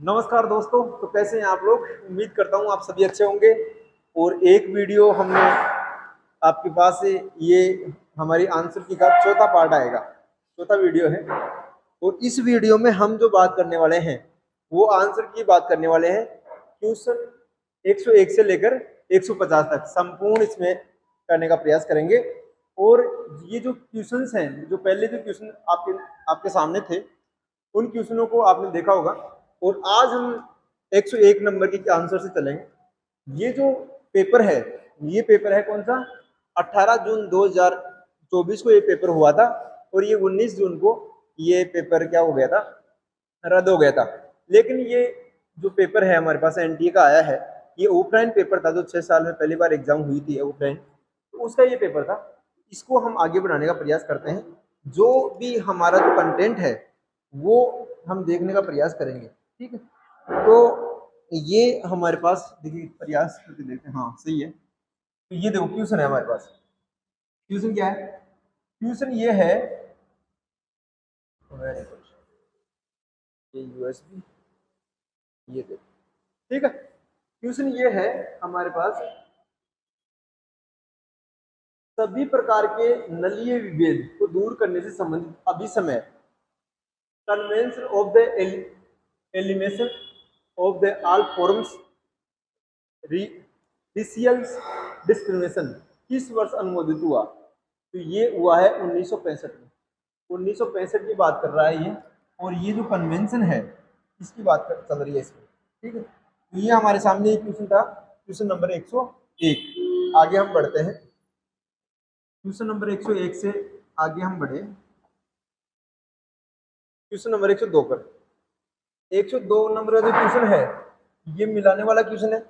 नमस्कार दोस्तों। तो कैसे हैं आप लोग? उम्मीद करता हूं आप सभी अच्छे होंगे। और एक वीडियो हमने आपके पास से ये हमारी आंसर की का चौथा पार्ट आएगा, चौथा वीडियो है। और इस वीडियो में हम जो बात करने वाले हैं वो आंसर की बात करने वाले हैं। क्वेश्चन 101 से लेकर 150 तक संपूर्ण इसमें करने का प्रयास करेंगे। और ये जो क्वेश्चंस हैं, जो पहले जो क्वेश्चन आपके सामने थे, उन क्वेश्चनों को आपने देखा होगा। और आज हम 101 नंबर के आंसर से चलेंगे। ये जो पेपर है, ये पेपर है कौन सा? 18 जून 2024 को ये पेपर हुआ था। और ये 19 जून को ये पेपर क्या हो गया था? रद्द हो गया था। लेकिन ये जो पेपर है हमारे पास एनटीए का आया है, ये ऑफलाइन पेपर था जो 6 साल में पहली बार एग्जाम हुई थी ऑफलाइन, तो उसका ये पेपर था। इसको हम आगे बढ़ाने का प्रयास करते हैं। जो भी हमारा जो कंटेंट है वो हम देखने का प्रयास करेंगे, ठीक है। तो ये हमारे पास देखिए, प्रयास करके देखते हैं। हाँ सही है। तो ये देखो क्वेश्चन है हमारे पास। क्वेश्चन क्या है? क्वेश्चन ये है, ये यूएसबी, ये देखो, ठीक है। क्वेश्चन ये है हमारे पास, सभी प्रकार के नलीय विभेद को दूर करने से संबंधित अभिसमय convention of the elimination of the all forms racial discrimination किस वर्ष अनुमोदित हुआ? तो ये हुआ है 1965 में। 1965 की बात कर रहा है ये। और ये जो कन्वेंशन है इसकी बात चल रही है इसमें, ठीक है। तो ये हमारे सामने एक क्वेश्चन था, क्वेश्चन नंबर 101। आगे हम बढ़ते हैं। क्वेश्चन नंबर 101 से आगे हम बढ़े क्वेश्चन नंबर 102 पर। 102 नंबर का जो क्वेश्चन है ये मिलाने वाला क्वेश्चन है।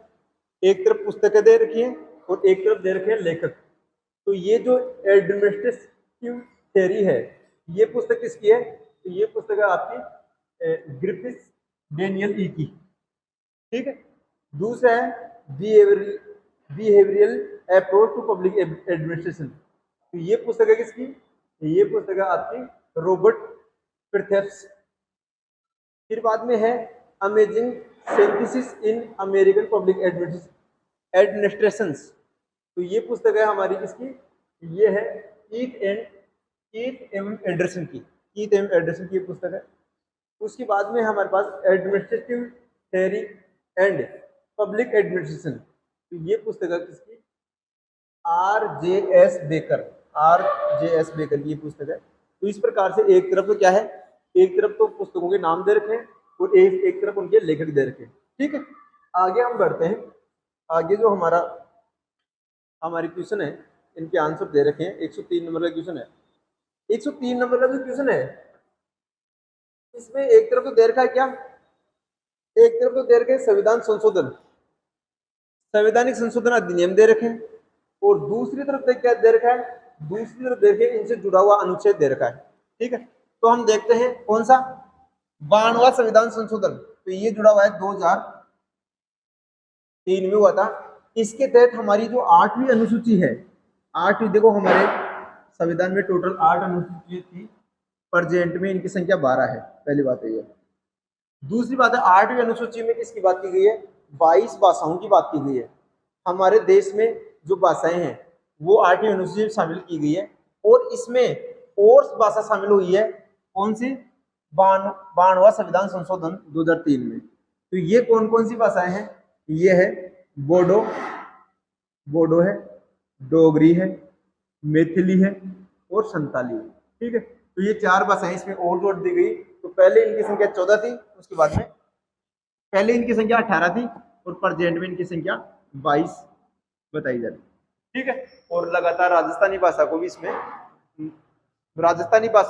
एक तरफ पुस्तकें दे रखी है और एक तरफ दे रखे हैं लेखक। तो ये जो एडमिनिस्ट्रेटिव थ्योरी है, ये पुस्तक किसकी है? तो ये पुस्तक है आपकी ग्रिफिथ डेनियल ई की, ठीक है। दूसरा है behavioural approach to public administration. तो ये पुस्तक है किसकी? ये पुस्तक है आपकी रॉबर्ट प्रिथेप्स। फिर बाद में है amazing synthesis in American public administrations. तो ये पुस्तक है हमारी किसकी? ये है कीथ एवं एंडरसन की। कीथ एवं एंडरसन की पुस्तक है। उसके बाद में हमारे पास administrative theory and public administration. तो ये पुस्तक है किसकी? RJS baker. RJS बेकर की ये पुस्तक है। तो इस प्रकार से एक तरफ तो क्या है, एक तरफ तो पुस्तकों के नाम दे रखे हैं और एक तरफ उनके लेखक दे रखे हैं, ठीक है। आगे हम बढ़ते हैं। आगे जो हमारी क्वेश्चन है, इनके आंसर दे रखे हैं। 103 नंबर का क्वेश्चन है। 103 नंबर का जो क्वेश्चन है इसमें एक तरफ तो दे रखा है क्या? एक तरफ तो दे रखे हैं संविधान संशोधन, संवैधानिक संशोधन अधिनियम दे रखे हैं। और दूसरी तरफ क्या दे रखा है? दूसरी तरफ देखे इनसे जुड़ा हुआ अनुच्छेद दे रखा है, ठीक है। तो हम देखते हैं कौन सा? 92वां संविधान संशोधन। तो ये जुड़ा हुआ है 2003 में हुआ था। इसके तहत हमारी जो 8वीं अनुसूची है, 8वीं, देखो हमारे संविधान में टोटल 8 अनुसूची थी, प्रेजेंट में इनकी संख्या 12 है। पहली बात है ये। दूसरी बात है 8वीं अनुसूची में किसकी बात की गई है? 22 भाषाओं की बात की गई है। हमारे देश में जो भाषाएं हैं वो 8वीं अनुसूची में शामिल की गई है। और इसमें और भाषा शामिल हुई है कौन सी? 92वां संविधान संशोधन 2003 में। तो ये कौन कौन सी भाषाएं हैं? ये है बोडो है, डोगरी है, मैथिली है और संताली है, ठीक है। तो ये 4 भाषाएं इसमें और जोड़ दी गई। तो पहले इनकी संख्या 14 थी, उसके बाद में पहले इनकी संख्या 18 थी और प्रेजेंट में इनकी संख्या 22 बताई जाती, ठीक है। और लगातार राजस्थानी भाषा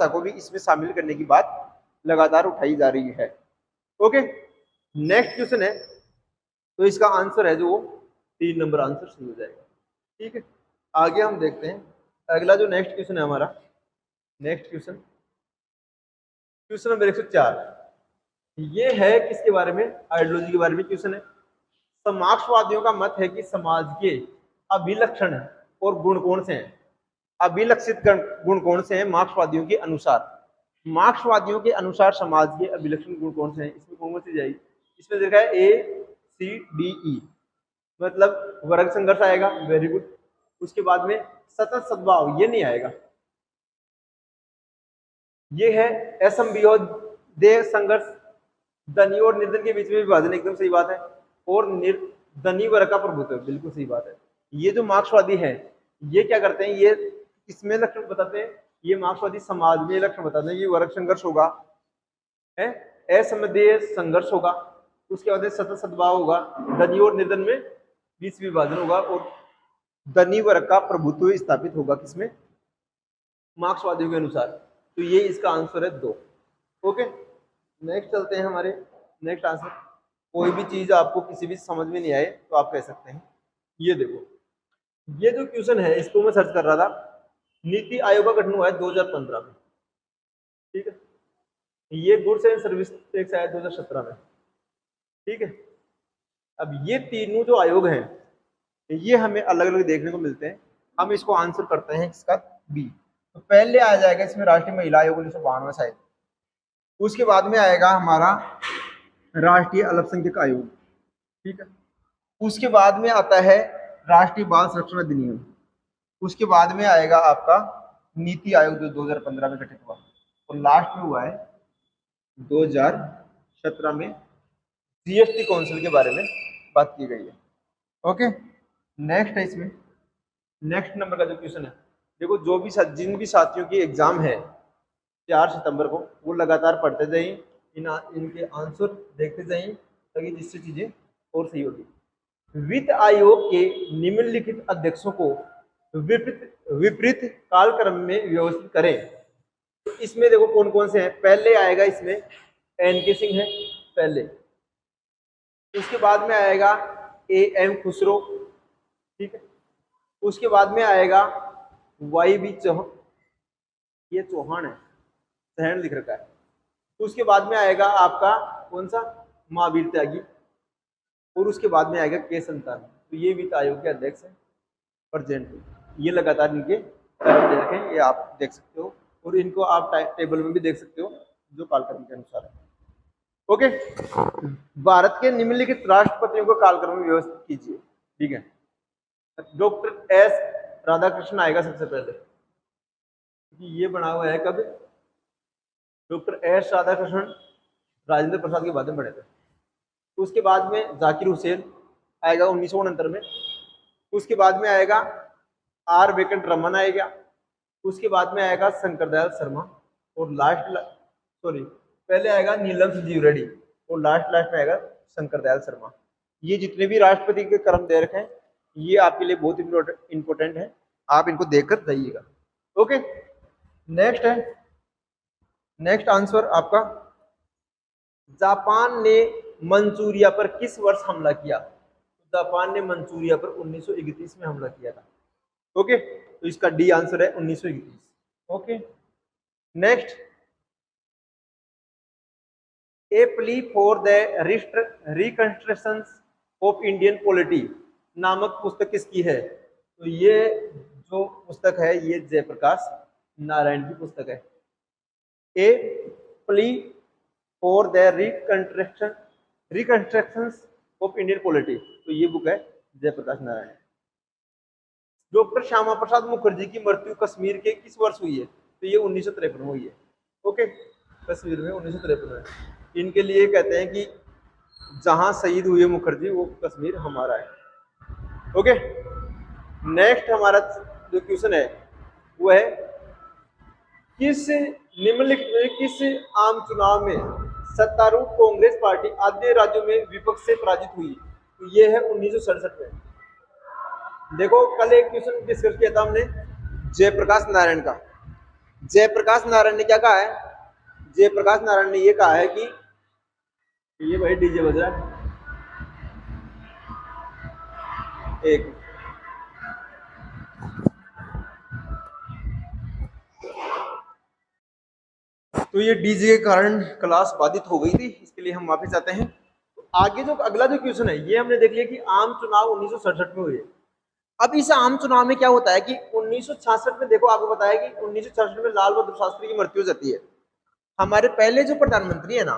को भी इसमें शामिल करने की बात लगातार उठाई जा रही है। ओके, नेक्स्ट क्वेश्चन है। तो इसका आंसर है जो 3 नंबर आंसर सही हो जाएगा, ठीक है। आगे हम देखते हैं अगला जो नेक्स्ट क्वेश्चन है हमारा। Next question number 104। ये है किसके बारे में? आइडियोलॉजी के बारे में क्वेश्चन है। मार्क्सवादियों का मत है कि समाज के अभिलक्षण और गुण कौन से हैं? अभिलक्षित गुण कौन से हैं मार्क्सवादियों के अनुसार? मार्क्सवादियों के अनुसार समाज के अभिलक्षण गुण कौन से हैं? इसमें कौन सी जाएगी? इसमें देखा है ACDE, मतलब वर्ग संघर्ष आएगा, वेरी गुड। उसके बाद में सतत सद्भाव, ये नहीं आएगा। ये है असंविरोध संघर्ष, धनी और निर्धन के बीच में विभाजन, एकदम सही बात है। और धनी वर्ग का प्रभुत्व, बिल्कुल सही बात है। ये जो मार्क्सवादी है ये क्या करते हैं, ये इसमें लक्षण बताते हैं, ये मार्क्सवादी समाज में लक्षण बताते हैं, ये वर्ग संघर्ष होगा, है असंविरोध संघर्ष होगा, उसके बाद सतत सद्भाव होगा, धनी और निर्धन में बीच विभाजन होगा, और धनी वर्ग का प्रभुत्व स्थापित होगा किसमें, मार्क्सवादियों के अनुसार। तो ये इसका आंसर है 2। ओके, नेक्स्ट चलते हैं हमारे नेक्स्ट आंसर। कोई भी चीज आपको किसी भी समझ में नहीं आए तो आप कह सकते हैं। ये देखो, ये जो क्वेश्चन है इसको मैं सर्च कर रहा था, नीति आयोग का गठन हुआ है 2015 में, ठीक है। ये गुड्स एंड सर्विस टैक्स आया 2017 में, ठीक है। अब ये तीनों जो आयोग हैं ये हमें अलग अलग देखने को मिलते हैं। हम इसको आंसर करते हैं इसका बी। तो पहले आ जाएगा इसमें राष्ट्रीय महिला आयोग 1992 शायद, उसके बाद में आएगा हमारा राष्ट्रीय अल्पसंख्यक आयोग, ठीक है। उसके बाद में आता है राष्ट्रीय बाल संरक्षण अधिनियम, उसके बाद में आएगा आपका नीति आयोग जो 2015 में गठित हुआ, और लास्ट में हुआ है 2017 में जीएसटी काउंसिल के बारे में बात की गई है। ओके, नेक्स्ट है इसमें नेक्स्ट नंबर का जो क्वेश्चन है, देखो जो भी जिन भी साथियों की एग्जाम है 4 सितंबर को, वो लगातार पढ़ते जाइए, इनके आंसर देखते जाइए, ताकि जिससे चीजें और सही होगी। वित्त आयोग के निम्नलिखित अध्यक्षों को विपरीत कालक्रम में व्यवस्थित करें। तो इसमें देखो कौन कौन से हैं। पहले आएगा इसमें NK सिंह है पहले, उसके बाद में आएगा AM खुसरो, ठीक है। उसके बाद में आएगा YB चौहान, ये चौहान है, सहन लिख रखा है। उसके बाद में आएगा आपका कौन सा, महावीर त्यागी, और उसके बाद में आएगा K संतान। तो ये वित्त आयोग के अध्यक्ष हैं प्रेजेंट, ये लगातार इनके तरफ दे रखे हैं, ये आप देख सकते हो, और इनको आप टेबल में भी देख सकते हो जो कालक्रम के अनुसार है। ओके, भारत के निम्नलिखित राष्ट्रपतियों को कालक्रम में व्यवस्थित कीजिए, ठीक है। डॉक्टर S राधाकृष्णन आएगा सबसे पहले, क्योंकि ये बना हुआ है कब, डॉक्टर S राधाकृष्णन राजेंद्र प्रसाद के बाद में बने थे। उसके बाद में जाकिर हुसैन आएगा 1969 में। उसके बाद में आएगा R वेंकट रमन आएगा। उसके बाद में आएगा शंकर दयाल शर्मा, और पहले आएगा नीलम संजीव रेड्डी, और लास्ट में आएगा शंकर दयाल शर्मा। ये जितने भी राष्ट्रपति के क्रम दे रखे हैं ये आपके लिए बहुत इंपॉर्टेंट है, आप इनको देखकर जाइएगा। ओके, नेक्स्ट है, नेक्स्ट आंसर आपका, जापान ने मंचूरिया पर किस वर्ष हमला किया। जापान ने मंचूरिया पर 1931 में हमला किया था। ओके, तो इसका डी आंसर है 1931। Okay, next, A plea for the reconstruction of Indian polity नामक पुस्तक किसकी है। तो ये जो पुस्तक है ये जयप्रकाश नारायण की पुस्तक है। A plea for the reconstruction of Indian polity, तो ये बुक है जयप्रकाश नारायण। डॉक्टर श्यामा प्रसाद मुखर्जी की मृत्यु कश्मीर के किस वर्ष हुई है। तो ये 1953 में हुई है। ओके, कश्मीर में 1953 में। इनके लिए कहते हैं कि जहां शहीद हुए मुखर्जी वो कश्मीर हमारा है। ओके, नेक्स्ट हमारा जो क्वेश्चन है वो है, किस निम्नलिखित में किस आम चुनाव में सत्तारूढ़ कांग्रेस पार्टी आधे राज्यों में विपक्ष से पराजित हुई। तो ये है 1967 में। देखो कल एक क्वेश्चन डिस्कस किया था हमने जयप्रकाश नारायण का। जयप्रकाश नारायण ने क्या कहा है, जयप्रकाश नारायण ने ये कहा है कि ये भाई डीजे बज रहा है, एक तो ये डीजे के कारण क्लास बाधित हो गई थी, इसके लिए हम वापस आते हैं। तो आगे जो अगला जो क्वेश्चन है ये हमने देख लिया कि आम चुनाव 1967 में हुए। अब इस आम चुनाव में क्या होता है कि 1966 में, देखो आपको बताया कि 1966 में लाल बहादुर शास्त्री की मृत्यु हो जाती है। हमारे पहले जो प्रधानमंत्री है ना,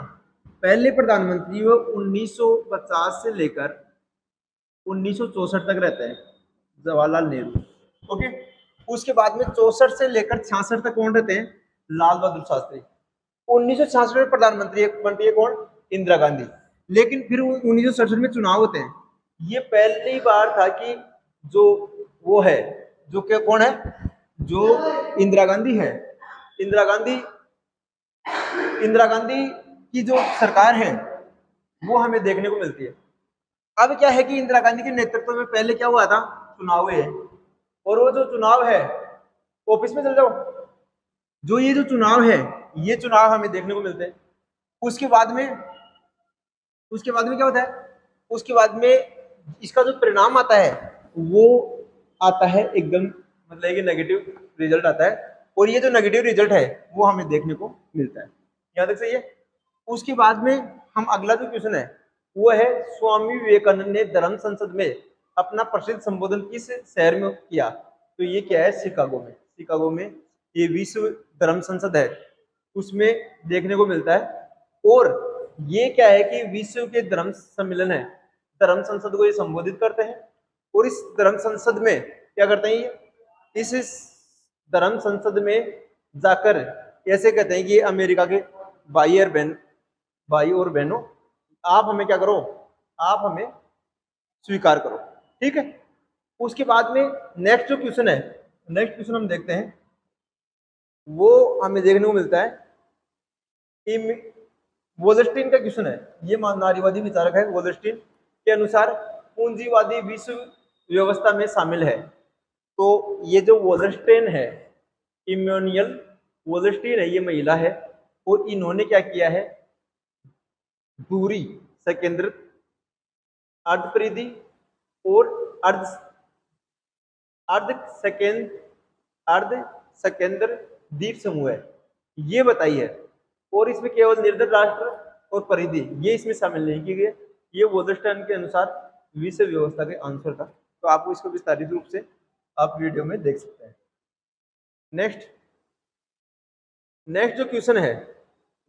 पहले प्रधानमंत्री वो 1950 से लेकर 1964 तक रहते हैं, जवाहरलाल नेहरू। ओके, उसके बाद में 64 से लेकर 66 तक कौन रहते हैं? लाल बहादुर शास्त्री। 1966 में प्रधानमंत्री बनती है कौन? इंदिरा गांधी। लेकिन फिर 1967 में चुनाव होते हैं। ये पहली बार था कि जो वो है, जो क्या कौन है, जो इंदिरा गांधी है, इंदिरा गांधी की जो सरकार है वो हमें देखने को मिलती है। अब क्या है कि इंदिरा गांधी के नेतृत्व में पहले क्या हुआ था? चुनाव हुए हैं, और वो जो चुनाव है, ऑफिस में चल जाओ, जो ये जो चुनाव है, ये चुनाव हमें देखने को मिलते हैं। उसके बाद में क्या होता है? उसके बाद में इसका जो परिणाम आता है वो आता है एकदम, मतलब कि नेगेटिव रिजल्ट आता है, और ये जो नेगेटिव रिजल्ट है वो हमें देखने को मिलता है। यहाँ तक सही है। उसके बाद में हम अगला जो क्वेश्चन है वो है, स्वामी विवेकानंद ने धर्म संसद में अपना प्रसिद्ध संबोधन किस शहर में किया? तो ये क्या है? शिकागो में। शिकागो में ये विश्व धर्म संसद है, उसमें देखने को मिलता है। और ये क्या है कि विश्व के धर्म सम्मेलन है, धर्म संसद को ये संबोधित करते हैं, और इस धर्म संसद में क्या करते हैं? ये इस धर्म संसद में जाकर ऐसे कहते हैं कि अमेरिका के भाई और बहनों, आप हमें क्या करो? आप हमें स्वीकार करो। ठीक है। उसके बाद में नेक्स्ट जो क्वेश्चन है, नेक्स्ट क्वेश्चन हम देखते हैं, वो हमें देखने को मिलता है वोल्स्टीन का क्वेश्चन है। ये नारीवादी विचारक है। वोल्स्टीन के अनुसार पूंजीवादी विश्व व्यवस्था में शामिल है। तो ये जो वोल्स्टीन है, इमैनुअल वोल्स्टीन है, ये महिला है, और इन्होंने क्या किया है? दूरी, सकेंद्रित, अर्धपरिधि और अर्ध सकेंद्र द्वीप समूह है, ये बताई है। और इसमें केवल निर्दिष्ट राष्ट्र और परिधि ये इसमें शामिल नहीं की गई। ये वोल्स्टीन के अनुसार विश्व व्यवस्था के आंसर था। तो आपको इसको विस्तारित रूप से आप वीडियो में देख सकते हैं। नेक्स्ट जो क्वेश्चन है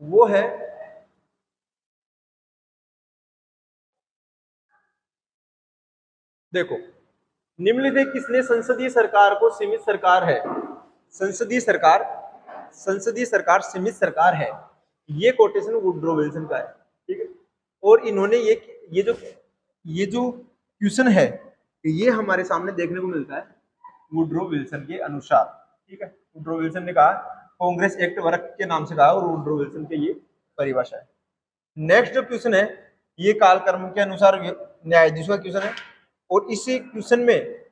वो है, देखो, निम्नलिखित किसने संसदीय सरकार को सीमित सरकार है? संसदीय सरकार सीमित सरकार है, ये कोटेशन वुड्रो विल्सन का है। ठीक है। और इन्होंने ये जो क्वेश्चन है ये हमारे सामने देखने को मिलता है वुड्रो विल्सन के अनुसार। ठीक है। वुड्रो विल्सन ने कहा, कांग्रेस एक्ट वर्क के नाम से कहा, और वुड्रो विल्सन की ये परिभाषा है। नेक्स्ट जो क्वेश्चन है ये कालक्रम के अनुसार न्यायाधीशों का क्वेश्चन है, और इसी क्वेश्चन में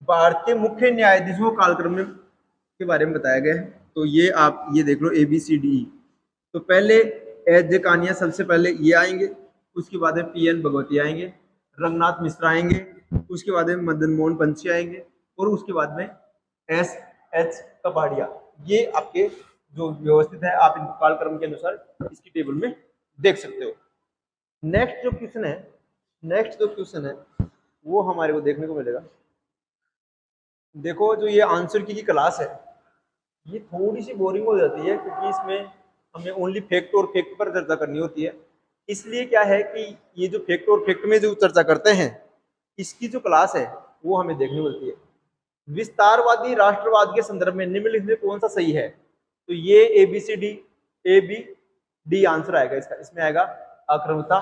भारतीय मुख्य न्यायाधीशों कालक्रम के बारे में बताया गया है। तो ये आप ये देख लो, ABCDE। तो पहले एच जे कानिया सबसे पहले ये आएंगे, उसके बाद में PN भगवती आएंगे, रंगनाथ मिश्रा आएंगे, उसके बाद में मदन मोहन पंछी आएंगे, और उसके बाद में SH कपाड़िया। ये आपके जो व्यवस्थित है, आप इन कालक्रम के अनुसार इसकी टेबल में देख सकते हो। नेक्स्ट जो क्वेश्चन है वो हमारे को देखने को मिलेगा। देखो, जो ये आंसर की क्लास है ये थोड़ी सी बोरिंग हो जाती है, क्योंकि इसमें हमें ओनली फैक्ट और फैक्ट पर चर्चा करनी होती है। इसलिए क्या है कि ये जो फैक्ट और फैक्ट में जो चर्चा करते हैं, इसकी जो क्लास है वो हमें देखने मिलती है। विस्तारवादी राष्ट्रवाद के संदर्भ में निम्नलिखित में कौन सा सही है? तो ये ABCD आंसर आएगा इसका। इसमें आएगा आक्रमता,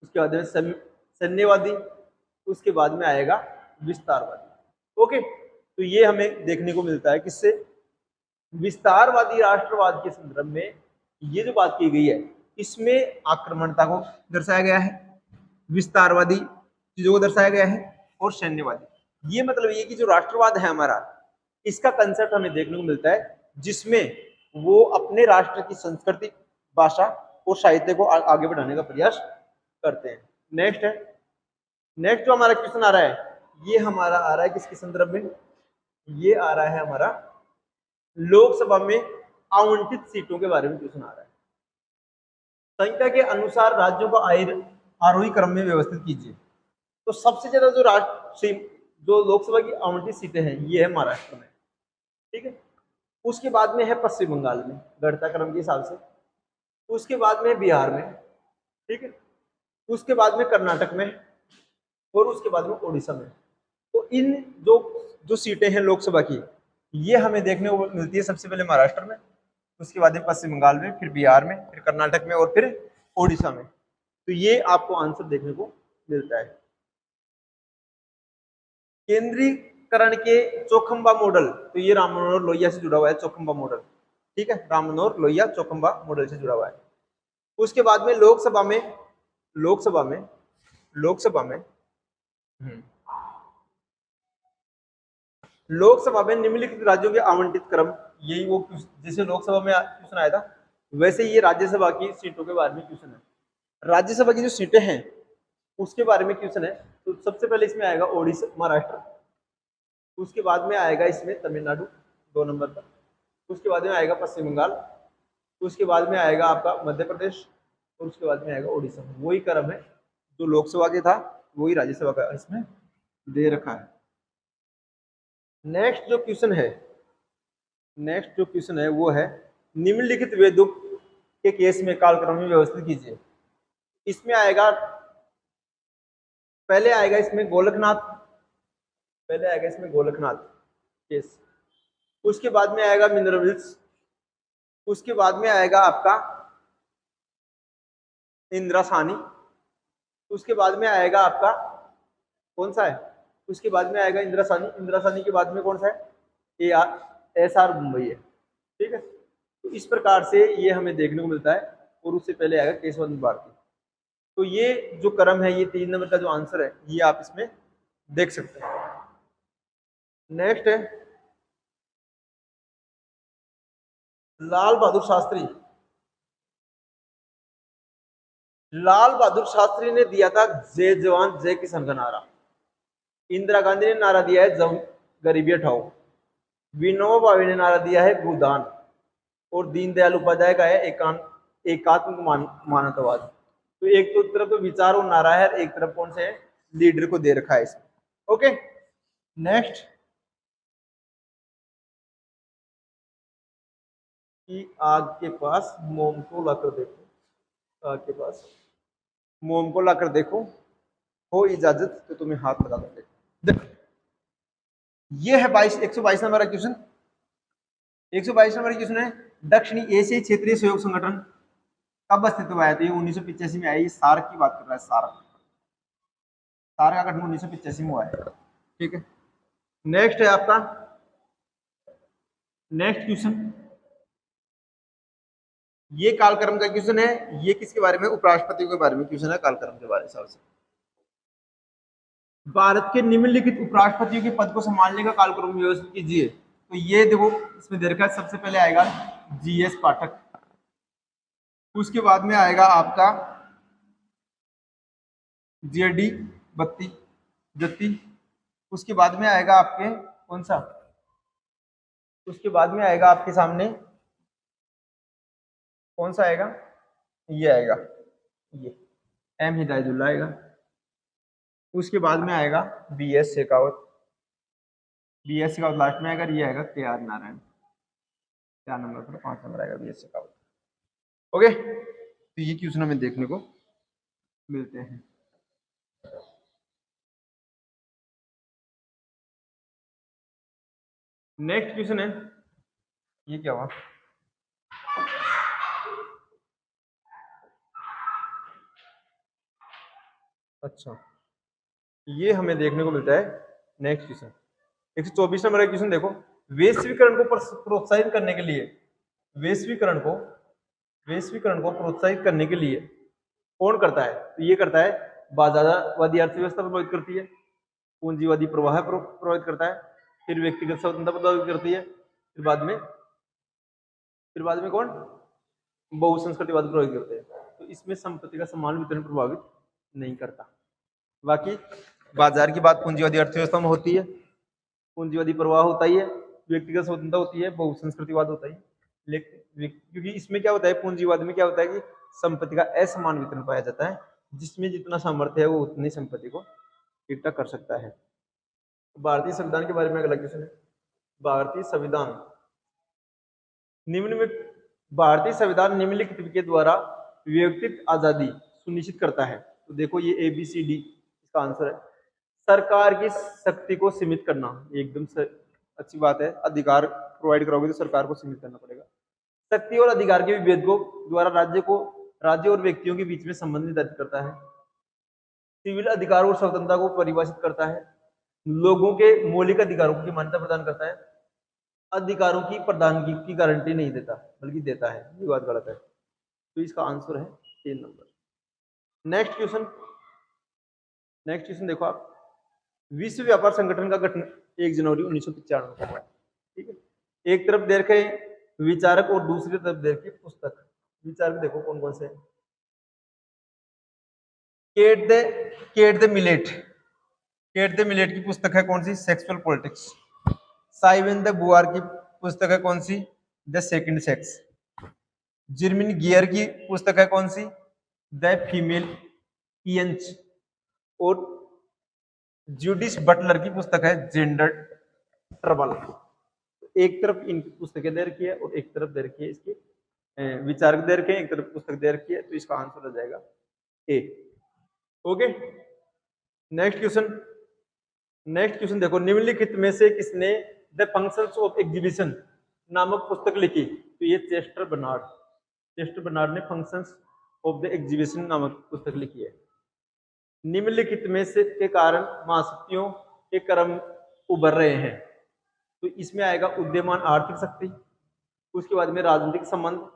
उसके बाद में सैन्यवादी, उसके बाद में आएगा विस्तारवादी। ओके, तो ये हमें देखने को मिलता है किससे? विस्तारवादी राष्ट्रवाद के संदर्भ में ये जो बात की गई है इसमें आक्रमणता को दर्शाया गया है, विस्तारवादी चीजों को दर्शाया गया है, और सैन्यवादी। ये मतलब ये कि जो राष्ट्रवाद है हमारा, इसका कंसेप्ट हमें देखने को मिलता है जिसमें वो अपने राष्ट्र की संस्कृति, भाषा और साहित्य को आगे बढ़ाने का प्रयास करते हैं। नेक्स्ट जो हमारा क्वेश्चन आ रहा है ये हमारा आ रहा है किसके संदर्भ में? ये आ रहा है हमारा लोकसभा में आवंटित सीटों के बारे में क्वेश्चन आ रहा है। संख्या के अनुसार राज्यों का आरोही क्रम में व्यवस्थित कीजिए। तो सबसे ज्यादा जो लोकसभा की आवंटित सीटें हैं ये है महाराष्ट्र में। ठीक है। उसके बाद में है पश्चिम बंगाल में, गणता क्रम के हिसाब से। उसके बाद में बिहार में, ठीक है, उसके बाद में कर्नाटक में, और उसके बाद में उड़ीसा में। तो इन जो जो सीटें हैं लोकसभा की, ये हमें देखने को मिलती है सबसे पहले महाराष्ट्र में, उसके बाद में पश्चिम बंगाल में, फिर बिहार में, फिर कर्नाटक में, और फिर उड़ीसा में। तो ये आपको आंसर देखने को मिलता है। केंद्रीकरण के चौखंबा मॉडल, तो ये राम मनोहर लोहिया से जुड़ा हुआ है, चौखंबा मॉडल, ठीक है, राम मनोहर लोहिया चौखंबा मॉडल से जुड़ा हुआ है। उसके बाद में लोकसभा में, लोकसभा में लोकसभा में लोकसभा में निम्नलिखित राज्यों के आवंटित क्रम, यही वो जैसे लोकसभा में क्वेश्चन आया था, वैसे ये राज्यसभा की सीटों के बारे में क्वेश्चन है। राज्यसभा की जो सीटें हैं उसके बारे में क्वेश्चन है। तो सबसे पहले इसमें आएगा ओडिशा, महाराष्ट्र, उसके बाद में आएगा इसमें तमिलनाडु 2 नंबर पर, उसके बाद में आएगा पश्चिम बंगाल, उसके बाद में आएगा आपका मध्य प्रदेश, और उसके बाद में आएगा उड़ीसा। वही क्रम है जो लोकसभा के था, वही राज्यसभा का इसमें दे रखा है। नेक्स्ट जो क्वेश्चन है वो है निम्नलिखित वेदुक के केस में कालक्रम में व्यवस्थित कीजिए। इसमें आएगा, पहले आएगा इसमें गोलकनाथ केस, उसके बाद में आएगा मिनरल्स, उसके बाद में आएगा आपका इंद्रासानी, उसके बाद में आएगा आपका कौन सा है, उसके बाद में आएगा इंद्रासानी के बाद में कौन सा है, SR मुंबई है, ठीक है। तो इस प्रकार से ये हमें देखने को मिलता है, और उससे पहले आएगा केशवचंद्र भारती। तो ये जो क्रम है, ये 3 नंबर का जो आंसर है, ये आप इसमें देख सकते हैं। नेक्स्ट है लाल बहादुर शास्त्री। लाल बहादुर शास्त्री ने दिया था जय जवान जय किसान का नारा। इंदिरा गांधी ने नारा दिया है गरीबी हटाओ। विनोबा भावे ने नारा दिया है भूदान, और दीनदयाल उपाध्याय का है एकात्म मानवतावाद। तो एक तो तरफ तो विचार और नारा है, एक तरफ कौन से लीडर को दे रखा है इसमें। ओके, नेक्स्ट कि आग के पास मोम को लाकर देखो, आग के पास मोम को लाकर देखो, हो इजाजत तो तुम्हें हाथ लगा कर देखो। ये है 122 नंबर का क्वेश्चन। 122 नंबर क्वेश्चन है दक्षिणी एशियाई क्षेत्रीय सहयोग संगठन कब अस्तित्व में आया? तो ये 1985 में आई। सार्क की बात कर रहा है, सार्क का गठन 1985 में हुआ है, ठीक है। नेक्स्ट है आपका नेक्स्ट क्वेश्चन, ये कालक्रम का क्वेश्चन है। ये किसके बारे में? उपराष्ट्रपति के बारे में क्वेश्चन है, कालक्रम के बारे में। भारत के निम्नलिखित उपराष्ट्रपतियों के पद को संभालने का कालक्रम व्यवस्थित कीजिए। तो ये देखो इसमें दे रखा है, सबसे पहले आएगा GS पाठक, उसके बाद में आएगा आपका JD दत्ती, उसके बाद में आएगा आपके कौन सा, उसके बाद में आएगा आपके सामने कौन सा आएगा, ये आएगा, ये M हिदायतुल्लाह आएगा। उसके बाद में आएगा BS शेखावत लास्ट में आएगा। ये आएगा KR नारायण, 4 नंबर पर, 5 नंबर आएगा BS शेखावत। ओके, तो ये क्वेश्चन हमें देखने को मिलते हैं। नेक्स्ट क्वेश्चन है, ये क्या हुआ? अच्छा, ये हमें देखने को मिलता है नेक्स्ट क्वेश्चन 124 नंबर का क्वेश्चन। देखो, वैश्वीकरण को प्रोत्साहित करने के लिए, वैश्वीकरण को प्रोत्साहित करने के लिए कौन करता है? तो ये करता है बाजारवादी अर्थव्यवस्था प्रभावित करती है, पूंजीवादी प्रवाह प्रभावित करता है, फिर व्यक्तिगत स्वतंत्रता प्रभावित करती है, फिर बाद में कौन? बहुसंस्कृतिवाद प्रभावित करते हैं। तो इसमें संपत्ति का समान वितरण प्रभावित नहीं करता। बाकी बाजार की बात पूंजीवादी अर्थव्यवस्था में होती है, पूंजीवादी प्रवाह होता ही है, व्यक्तिगत स्वतंत्रता होती है, बहुसंस्कृतिवाद होता ही। लेकिन क्योंकि इसमें क्या होता है, पूंजीवाद में क्या होता है कि संपत्ति का असमान वितरण पाया जाता है, जिसमें जितना सामर्थ्य है वो उतनी संपत्ति को इकट्ठा कर सकता है। भारतीय संविधान के बारे में अगला क्वेश्चन है, भारतीय संविधान निम्न में भारतीय संविधान निम्नलिखित के द्वारा व्यक्तिगत आजादी सुनिश्चित करता है। तो देखो ये ABCD इसका आंसर है। सरकार की शक्ति को सीमित करना, ये एकदम अच्छी बात है। अधिकार प्रोवाइड करोगे तो सरकार को सीमित करना पड़ेगा। शक्ति और अधिकार के विभेद को द्वारा राज्य और व्यक्तियों के बीच में संबंध निर्धारित करता है। सिविल अधिकार और स्वतंत्रता को परिभाषित करता है। लोगों के मौलिक अधिकारों की मान्यता प्रदान करता है। अधिकारों की प्रदानगी की गारंटी नहीं देता बल्कि देता है, ये बात गलत है। तो इसका आंसर है 3 नंबर। नेक्स्ट क्वेश्चन देखो आप। विश्व व्यापार संगठन का गठन 1 जनवरी 1995 को हुआ है। ठीक है, एक तरफ देखे विचारक और दूसरी तरफ देखे पुस्तक। विचारक देखो कौन कौन से हैं। केट द मिलेट की पुस्तक है कौन सी? Sexual politics. Simone de Beauvoir की पुस्तक है कौन सी? The second sex. Germaine Greer की पुस्तक है कौन सी? The female inch. और जूडिस बटलर की पुस्तक है जेंडर ट्रबल। एक तरफ इनकी पुस्तकें दे रखी है और एक तरफ दे रखी है इसकी विचारक दे रखे हैं, एक तरफ पुस्तक दे रखी है। तो इसका आंसर हो जाएगा ए। ओके, नेक्स्ट क्वेश्चन देखो। निम्नलिखित में से किसने द फंक्शंस ऑफ एग्जीबिशन नामक पुस्तक लिखी? तो ये चेस्टर बर्नार्ड ने फंक्शंस ऑफ द एग्जीबिशन नामक पुस्तक लिखी है। निम्नलिखित में से के कारण महाशक्तियों के क्रम उभर रहे हैं। तो इसमें आएगा उद्यमान आर्थिक शक्ति, उसके बाद में राजनीतिक संबंध,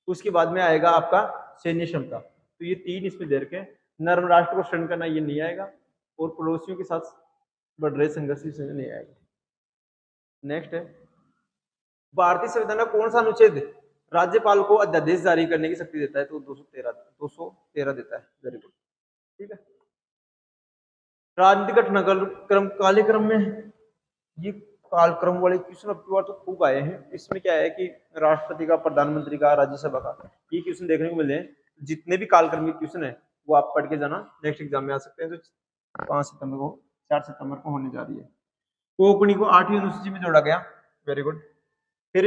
उसके बाद में आएगा आपका सैन्य क्षमता। तो ये 3 इसमें दे रखे हैं। नर्म राष्ट्र को क्षण करना ये नहीं आएगा, और पड़ोसियों के साथ बढ़ रहे संघर्ष इसमें नहीं आएगा। नेक्स्ट है, भारतीय संविधान का कौन सा अनुच्छेद राज्यपाल को अध्यादेश जारी करने की शक्ति देता है? तो 213 देता है। वेरी गुड, ठीक है। राजनीतिक घटनाक्रम कालक्रम में, ये कालक्रम वाले क्वेश्चन अब की बार तो खूब आए हैं। इसमें क्या है कि राष्ट्रपति का, प्रधानमंत्री का, राज्यसभा का, ये क्वेश्चन देखने को मिले हैं। जितने भी कालक्रम के क्वेश्चन है वो आप पढ़ के जाना, नेक्स्ट एग्जाम में आ सकते हैं। तो 4 सितंबर को होने जा रही है। कोंकणी को 8वीं अनुसूची में जोड़ा गया। Very good. फिर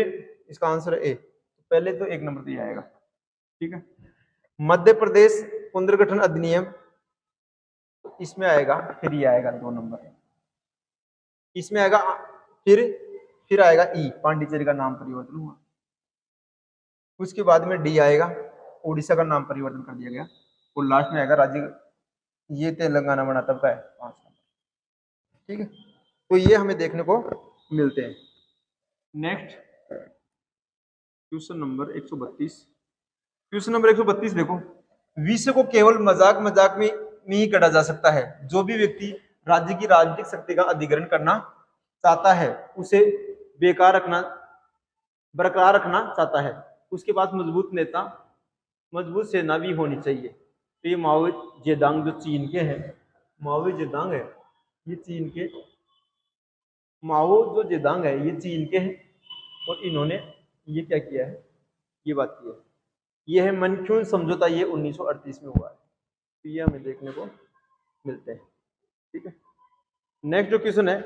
इसका आंसर है ए। पहले तो 1 नंबर दिया आएगा, ठीक है। मध्य प्रदेश पुनर्गठन अधिनियम, इसमें आएगा, फिर ये आएगा 2 नंबर। इसमें आएगा फिर आएगा ई, पांडिचेरी का नाम परिवर्तन हुआ। उसके बाद में डी आएगा, उड़ीसा का नाम परिवर्तन कर दिया गया। और लास्ट में आएगा राज्य, ये तेलंगाना बना तब का है 5 नंबर, ठीक है। तो ये हमें देखने को मिलते हैं। नेक्स्ट क्वेश्चन नंबर 132 देखो। विश्व को केवल मजाक में ही गढ़ा जा सकता है। जो भी व्यक्ति राज्य की राजनीतिक शक्ति का अधिग्रहण करना चाहता है, उसे बरकरार रखना चाहता है, उसके पास मजबूत सेना भी होनी चाहिए। तो ये माओ जेदांग जो चीन के हैं, माओ जेदांग है ये चीन के, माओ जो जेदांग है ये चीन के हैं। और इन्होंने ये क्या किया है, ये बात की है। ये है मनचून समझौता, ये 1938 में हुआ है। तो ये हमें देखने को मिलते हैं, ठीक है। नेक्स्ट जो क्वेश्चन है,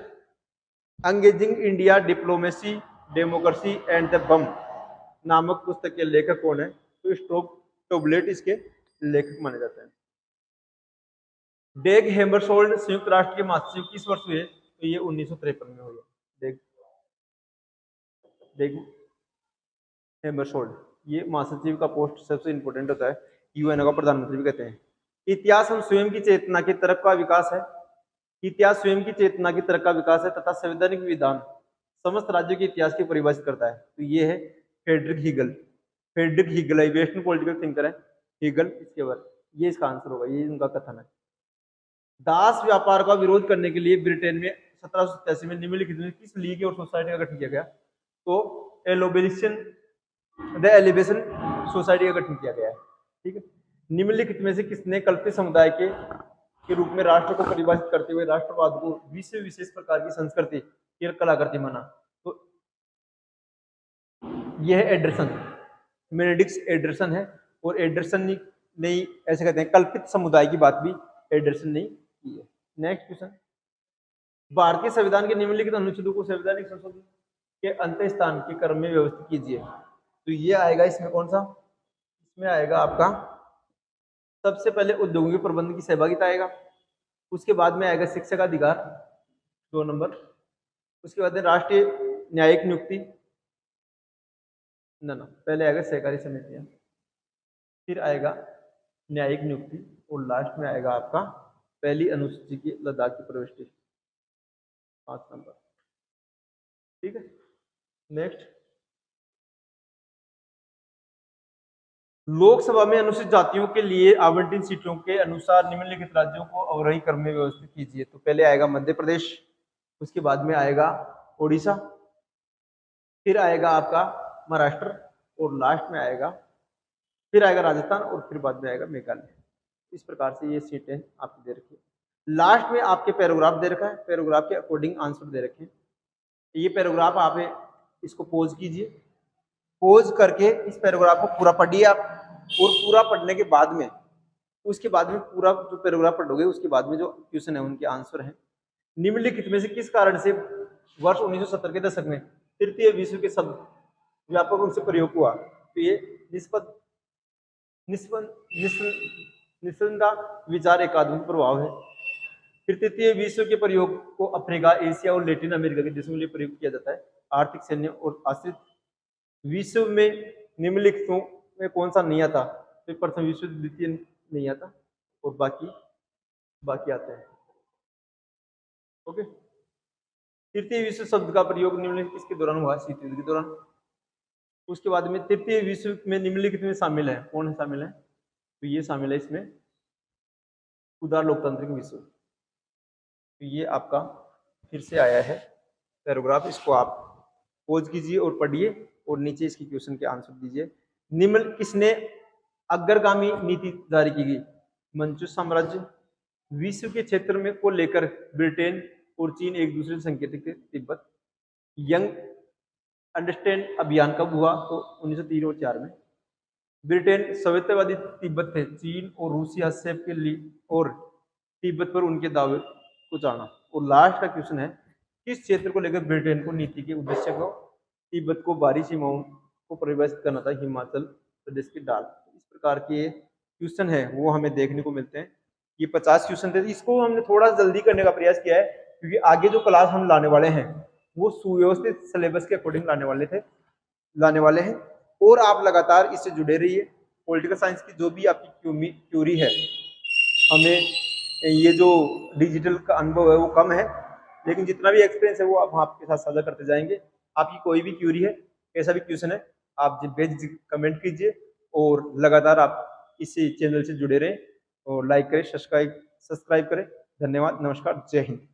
engaging India diplomacy democracy and the bomb नामक पुस्तक के लेखक कौन है? तो स्टोक टोबलेट इसके लेखक माने जाते हैं। डेग हैमरशोल्ड संयुक्त राष्ट्र के महासचिव किस वर्ष हुए? तो ये 1953 में हुए। डेग हैमरशोल्ड, ये महासचिव का पोस्ट सबसे इंपॉर्टेंट होता है, यूएन का प्रधानमंत्री भी कहते हैं। इतिहास हम स्वयं की चेतना के तरफ का विकास है। इतिहास स्वयं की चेतना की तरफ का विकास है तथा संवैधानिक विधान समस्त राज्यों के इतिहास की परिभाषित करता है। तो ये है फ्रेडरिक हीगल है, वेस्टर्न पॉलिटिकल थिंकर है हीगल, इसके बाद ये इसका आंसर होगा, ये उनका कथन है। दास व्यापार का विरोध करने के लिए ब्रिटेन में 1787 में निम्नलिखित में किस लीग और सोसाइटी का गठन किया गया? तो एलिवेशन सोसाइटी का गठन किया गया है, ठीक है। निम्नलिखित में से किसने कल्पित समुदाय के रूप में राष्ट्र को परिभाषित करते हुए राष्ट्रवाद को विशेष प्रकार की संस्कृति की कलाकृति माना? तो यह है एडरसन, बेनेडिक्ट एडरसन है। और एडरसन ने ऐसे कहते हैं, कल्पित समुदाय की बात भी एडरसन ने की है। नेक्स्ट क्वेश्चन, भारतीय संविधान के निम्नलिखित अनुच्छेदों को संवैधानिक संशोधन के अंत स्थान के क्रम में व्यवस्थित कीजिए। तो ये आएगा इसमें कौन सा, इसमें आएगा आपका सबसे पहले उद्योगों के प्रबंधन की सहभागिता आएगा, उसके बाद में आएगा शिक्षा का अधिकार 2 नंबर, उसके बाद में राष्ट्रीय न्यायिक नियुक्ति, ना पहले आएगा सहकारी समितियां, फिर आएगा न्यायिक नियुक्ति, और लास्ट में आएगा आपका पहली अनुसूची की लद्दाख की प्रविष्टि 5 नंबर। ठीक है, नेक्स्ट, लोकसभा में अनुसूचित जातियों के लिए आवंटित सीटों के अनुसार निम्नलिखित राज्यों को अवरोही क्रम में व्यवस्थित कीजिए। तो पहले आएगा मध्य प्रदेश, उसके बाद में आएगा ओडिशा, फिर आएगा आपका महाराष्ट्र, और लास्ट में आएगा फिर आएगा राजस्थान, और फिर बाद में आएगा मेघालय। इस प्रकार से ये सीटें आपकी दे रखी है। लास्ट में आपके पैराग्राफ दे रखा है, पैराग्राफ के अकॉर्डिंग आंसर दे रखे हैं। ये पैराग्राफ आप इसको पोज कीजिए, पोज करके इस पैराग्राफ को पूरा पढ़िए आप, और पूरा पढ़ने के बाद में उसके बाद में पूरा जो पैराग्राफ पढ़ोगे उसके बाद में जो क्वेश्चन है उनके आंसर हैं। निम्नलिखित में से किस कारण से वर्ष 1970 के दशक में तृतीय विश्व के शब्द व्यापक रूप से प्रयोग हुआ? तो ये निस्पंदा विचार एकात्मक प्रभाव है। फिर तृतीय विश्व के प्रयोग को अफ्रीका, एशिया और लैटिन अमेरिका के देशों के लिए प्रयोग किया जाता है। आर्थिक, सैन्य और आश्रित विश्व में निम्नलिखितों में कौन सा नहीं आता? तो प्रथम विश्व, द्वितीय नहीं आता, और बाकी आते हैं। ओके, तृतीय विश्व शब्द का प्रयोग निम्नलिखित किसके दौरान हुआ? शीत युद्ध के दौरान। उसके बाद में तृतीय विश्व में निम्नलिखित में शामिल है, कौन है शामिल है? तो ये शामिल है इसमें उदार लोकतांत्रिक विश्व। तो ये आपका फिर से आया है पैराग्राफ, इसको आप पोज कीजिए और पढ़िए, और नीचे इसकी क्वेश्चन के आंसर दीजिए। निम्न किसने अग्रगामी नीति जारी की गई? मंचू साम्राज्य। विश्व के क्षेत्र में को लेकर ब्रिटेन और चीन एक दूसरे से संकेतिक थे। तिब्बत। यंग अंडरस्टैंड अभियान कब हुआ? तो 1903 और 4 में। ब्रिटेन सभ्यतावादी तिब्बत थे, चीन और रूसी हस्तक्षेप के लिए और तिब्बत पर उनके दावे को जाना। और लास्ट का क्वेश्चन है, किस क्षेत्र को लेकर ब्रिटेन को नीति के उद्देश्य को तिब्बत को बाहरी सीमाओं को परिभाषित करना था? हिमाचल प्रदेश की डाल। इस प्रकार के क्वेश्चन है वो हमें देखने को मिलते हैं। ये 50 क्वेश्चन थे, इसको हमने थोड़ा जल्दी करने का प्रयास किया है क्योंकि आगे जो क्लास हम लाने वाले हैं वो सुव्यवस्थित सिलेबस के अकॉर्डिंग लाने वाले हैं। और आप लगातार इससे जुड़े रहिए। पॉलिटिकल साइंस की जो भी आपकी क्यूरी है, हमें ये जो डिजिटल का अनुभव है वो कम है, लेकिन जितना भी एक्सपीरियंस है वो आप आपके साथ साझा करते जाएंगे। आपकी कोई भी क्यूरी है, कैसा भी क्वेश्चन है, आप बेझिझक कमेंट कीजिए और लगातार आप इसी चैनल से जुड़े रहें और लाइक करें, सब्सक्राइब करें। धन्यवाद, नमस्कार, जय हिंद।